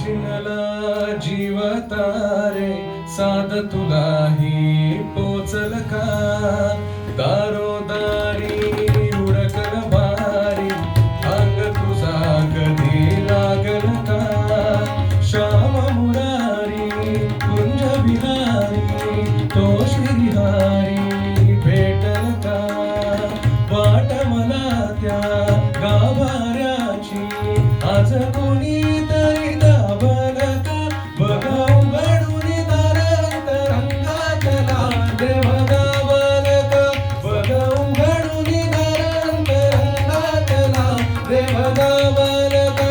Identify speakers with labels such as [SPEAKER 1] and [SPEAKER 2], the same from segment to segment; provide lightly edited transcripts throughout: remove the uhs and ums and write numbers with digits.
[SPEAKER 1] जिनला जीव तारे साध तुलाही पोचल का दारोदारी उडकल भारी अंग तुझा कधी लागल का श्याम मुरारी कुंज विहारी तो श्रीहरी भेटल का वाट मला त्या गाभाऱ्याची आज कोणी तरी दाबल का बघा उघडून दार अंतरंगातला देव दाबल का बघा उघडून दार अंतरंगातला देव दाबल का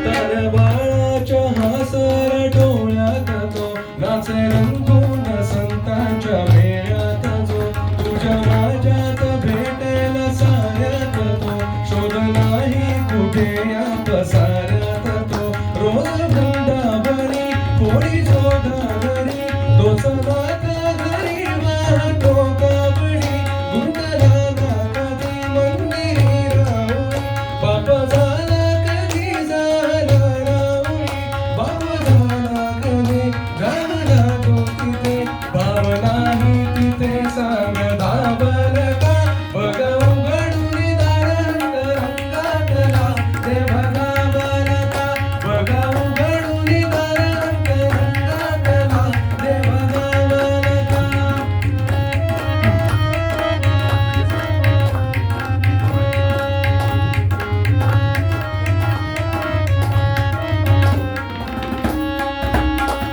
[SPEAKER 1] तर बाळाच्या हासर डोळ्यात तो नाचे रंगून संतांच्या मेळ्यात जो तुझ्या माझ्यात भेटेल साऱ्यात तो शोध नाही कुठे या पसाऱ्यात तो रोज वृंदावनी कोणी जो घागरी तो सदा घरी वाहतो कापडी गुंतला कधी मंदिरी राहुरी बाप झाला कधी झाला राहुरी बाप झाला कधी झाला तो तिथे भाव नाही तिथे सांग दाबल का बघ उघडून दार अंतरंगातला देव दाबल का बघ उघडून दार अंतरंगातला देव दाबल का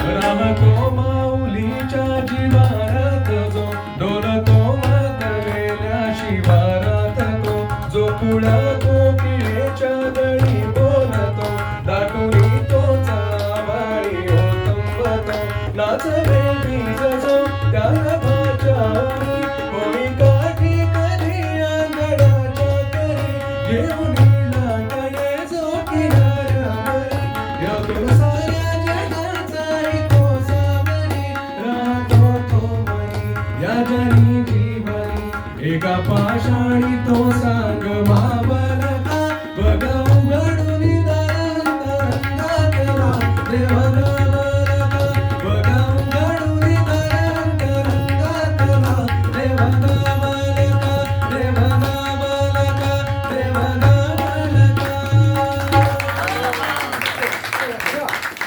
[SPEAKER 1] राहतो माऊलीच्या जिवारात जो डोलतो मातलेल्या शिवारात तो जो पुढा कोकिळेच्या दळी बोलतो दाटुनी तोचा माळी होतंबतो नाच बेबीज जो त्या भाच्यावरी कोणी काठी कधी आंगडाच्या करी घेऊन लाटाये जो किनाऱ्यावरी यतो साऱ्या जगाचाही तो सावरी राहतो तो मई या जरी जीवनी एका पाषाणी तो सा